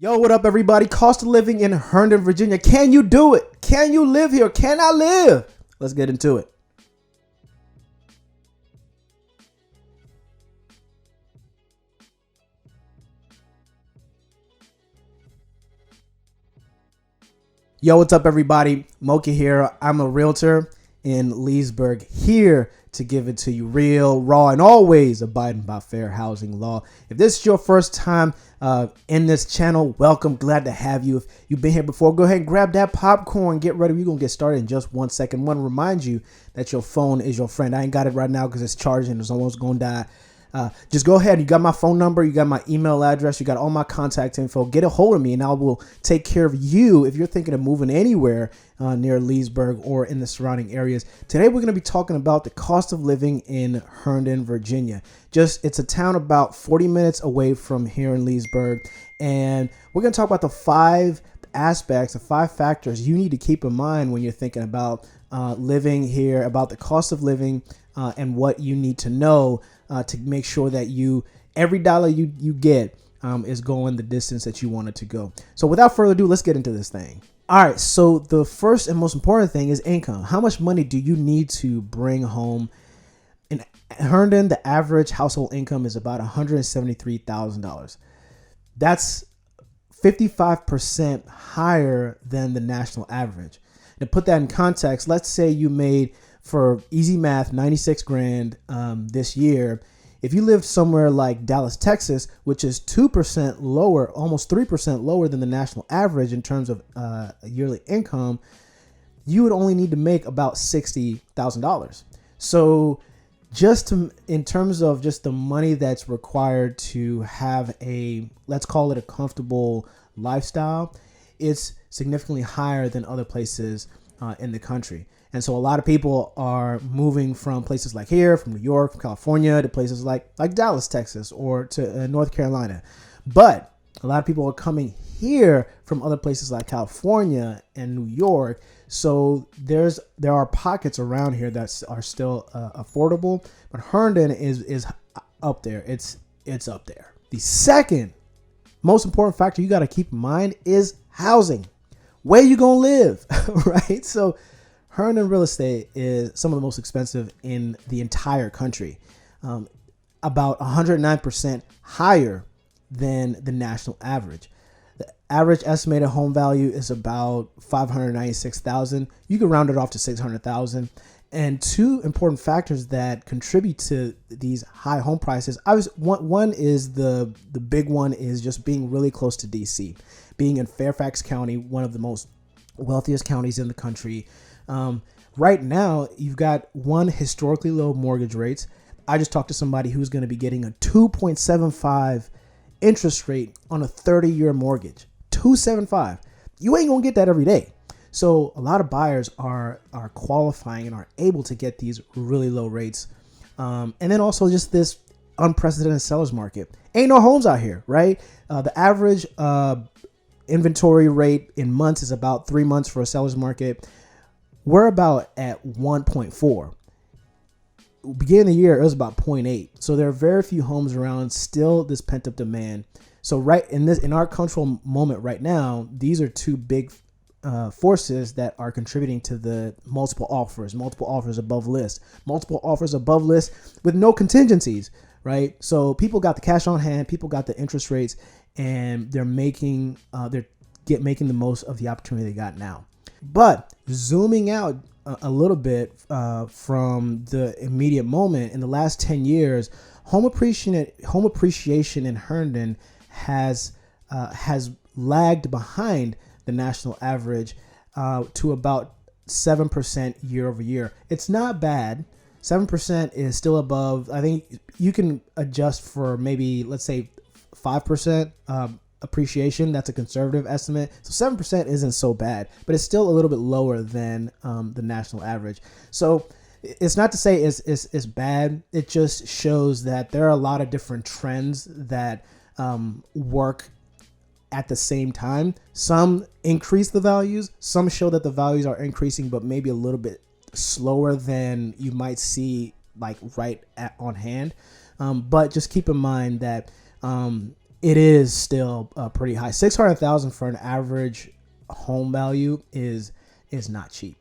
Yo, what up, everybody? Cost of living in Herndon, Virginia. Can you do it? Can you live here? Can I live? Let's get into it. Yo, what's up, everybody? Muoki here. I'm a realtor in Leesburg, here to give it to you real, raw, and always abiding by fair housing law. If this is your first time in this channel, welcome. Glad to have you. If you've been here before, go ahead and grab that popcorn. Get ready. We're going to get started in just 1 second. I want to remind you that your phone is your friend. I ain't got it right now because it's charging. It's almost going to die. Just go ahead. You got my phone number. You got my email address. You got all my contact info. Get a hold of me and I will take care of you if you're thinking of moving anywhere near Leesburg or in the surrounding areas. Today, we're going to be talking about the cost of living in Herndon, Virginia. It's a town about 40 minutes away from here in Leesburg. And we're going to talk about the 5 aspects, the 5 factors you need to keep in mind when you're thinking about living here, about the cost of living and what you need to know to make sure that every dollar you get is going the distance that you want it to go. So without further ado, let's get into this thing. All right. So the first and most important thing is income. How much money do you need to bring home? In Herndon, the average household income is about $173,000. That's 55% higher than the national average. To put that in context, let's say you made, for easy math, 96 grand this year. If you lived somewhere like Dallas, Texas, which is 2% lower, almost 3% lower than the national average in terms of yearly income, you would only need to make about $60,000. So in terms of just the money that's required to have let's call it a comfortable lifestyle, it's significantly higher than other places in the country. And so a lot of people are moving from places like here, from New York, from California, to places like Dallas, Texas, or to North Carolina. But a lot of people are coming here from other places like California and New York. So there are pockets around here that are still affordable, but Herndon is up there. It's up there. The second most important factor you got to keep in mind is housing. Where you gonna live, right? So Herndon real estate is some of the most expensive in the entire country, about 109% higher than the national average. The average estimated home value is about $596,000. You can round it off to $600,000. And 2 important factors that contribute to these high home prices. One is the big one is just being really close to DC, being in Fairfax County, one of the most wealthiest counties in the country. Right now, you've got historically low mortgage rates. I just talked to somebody who's going to be getting a 2.75 interest rate on a 30-year mortgage. 2.75. You ain't going to get that every day. So a lot of buyers are qualifying and are able to get these really low rates. And then also just this unprecedented seller's market. Ain't no homes out here, right? The average inventory rate in months is about 3 months for a seller's market. We're about at 1.4. Beginning of the year, it was about 0.8. So there are very few homes around, still this pent up demand. So right in our cultural moment right now, these are 2 big forces that are contributing to the multiple offers above list with no contingencies, right? So people got the cash on hand, people got the interest rates, and they're making the most of the opportunity they got now. But zooming out a little bit from the immediate moment, in the last 10 years, home appreciation in Herndon has lagged behind the national average to about 7% year over year. It's not bad. 7% is still above. I think you can adjust for maybe, let's say, 5% appreciation. That's a conservative estimate. So 7% isn't so bad, but it's still a little bit lower than the national average. So it's not to say it's bad. It just shows that there are a lot of different trends that work at the same time. Some increase the values. Some show that the values are increasing, but maybe a little bit slower than you might see on hand. But just keep in mind that it is still pretty high. 600,000 for an average home value is not cheap.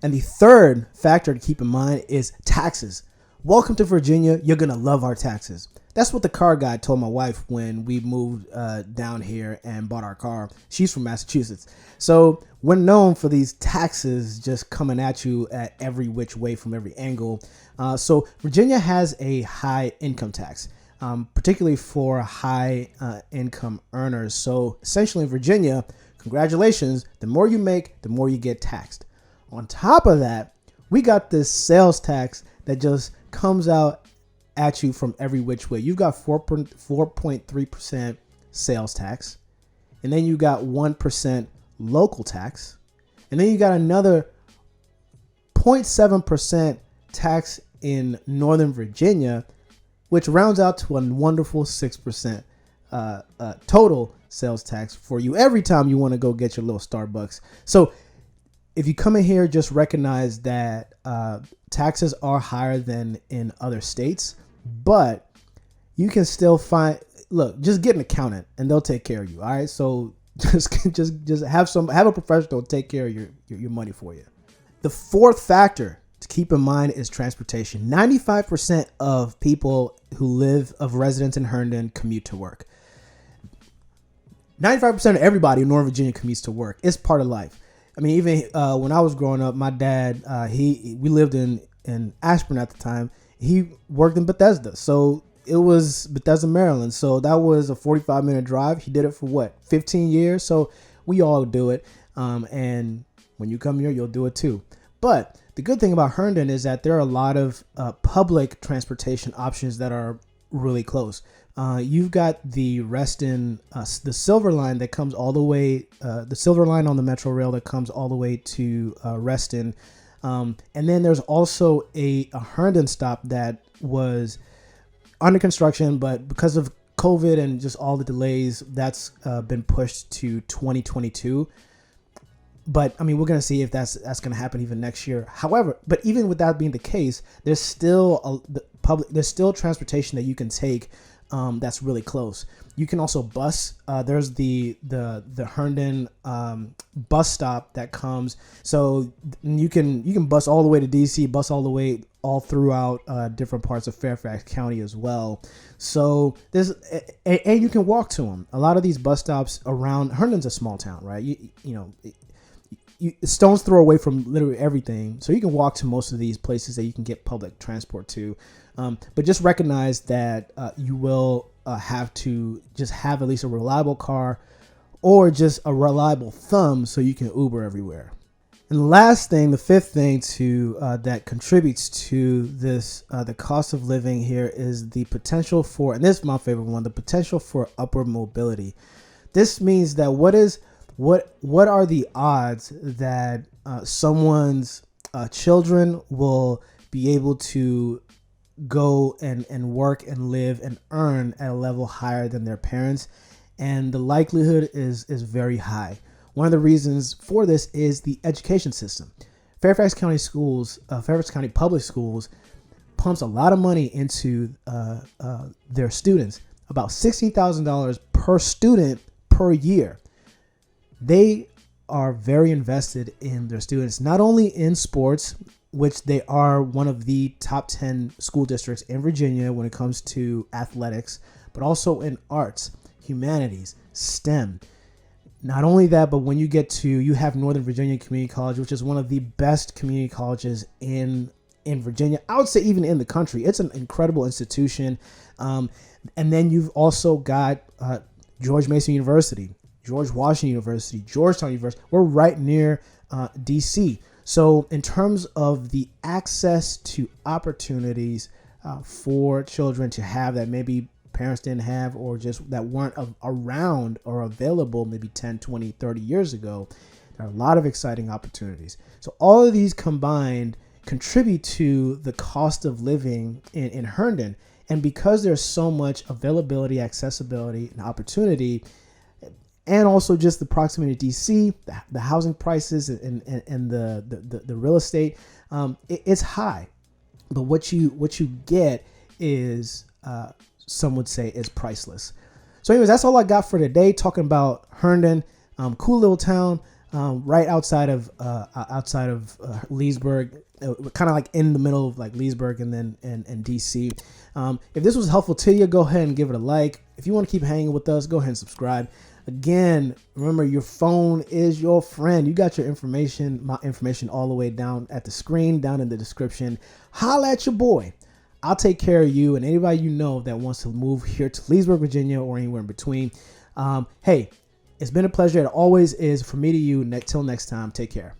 And the third factor to keep in mind is taxes. Welcome to Virginia. You're going to love our taxes. That's what the car guy told my wife when we moved down here and bought our car. She's from Massachusetts. So we're known for these taxes just coming at you at every which way from every angle. So Virginia has a high income tax, particularly for high income earners. So essentially in Virginia, congratulations, the more you make, the more you get taxed. On top of that, we got this sales tax that just comes out at you from every which way. You've got 4.3% sales tax, and then you got 1% local tax, and then you got another 0.7% tax in Northern Virginia, which rounds out to a wonderful 6% total sales tax for you every time you want to go get your little Starbucks. So if you come in here, just recognize that taxes are higher than in other states, but you can still just get an accountant and they'll take care of you. All right. So just have a professional take care of your money for you. The fourth factor to keep in mind is transportation. 95% of people of residents in Herndon commute to work. 95% of everybody in Northern Virginia commutes to work. It's part of life. I mean, even when I was growing up, my dad, we lived in Ashburn at the time. He worked in Bethesda. So it was Bethesda, Maryland. So that was a 45-minute drive. He did it for 15 years. So we all do it. And when you come here, you'll do it too. But the good thing about Herndon is that there are a lot of public transportation options that are really close. You've got the Reston, the Silver Line that comes all the way, the Silver Line on the Metro Rail that comes all the way to Reston. And then there's also a Herndon stop that was under construction, but because of COVID and just all the delays, that's been pushed to 2022. But I mean, we're going to see if that's going to happen even next year. However, but even with that being the case, there's still there's still transportation that you can take that's really close. You can also bus. There's the Herndon bus stop that comes. So you can bus all the way to DC, bus all the way all throughout different parts of Fairfax County as well. So and you can walk to them. A lot of these bus stops around Herndon's a small town, right? Stone's throw away from literally everything. So you can walk to most of these places that you can get public transport to. But just recognize that you will have to just have at least a reliable car or just a reliable thumb so you can Uber everywhere. And the last thing, the fifth thing that contributes to this, the cost of living here is the potential for, and this is my favorite one, the potential for upward mobility. This means that what are the odds that someone's children will be able to go and work and live and earn at a level higher than their parents? And the likelihood is very high. One of the reasons for this is the education system. Fairfax County Public Schools pumps a lot of money into their students, about $16,000 per student per year. They are very invested in their students, not only in sports, which they are one of the top 10 school districts in Virginia when it comes to athletics, but also in arts, humanities, STEM. Not only that, but when you have Northern Virginia Community College, which is one of the best community colleges in Virginia. I would say even in the country. It's an incredible institution. And then you've also got George Mason University, George Washington University, Georgetown University. We're right near DC. So in terms of the access to opportunities for children to have that maybe parents didn't have, or just that weren't around or available maybe 10, 20, 30 years ago, there are a lot of exciting opportunities. So all of these combined contribute to the cost of living in Herndon. And because there's so much availability, accessibility, and opportunity, and also just the proximity to DC, the housing prices and the real estate, it's high. But what you get is, some would say, is priceless. So anyways, that's all I got for today, talking about Herndon. Cool little town, right outside of Leesburg, kind of like in the middle of like Leesburg and then and DC. If this was helpful to you, go ahead and give it a like. If you want to keep hanging with us, go ahead and subscribe. Again, remember, your phone is your friend. You got your information, my information, all the way down at the screen, down in the description. Holla at your boy. I'll take care of you and anybody you know that wants to move here to Leesburg, Virginia, or anywhere in between. Hey, it's been a pleasure. It always is. For me to you. Till next time, take care.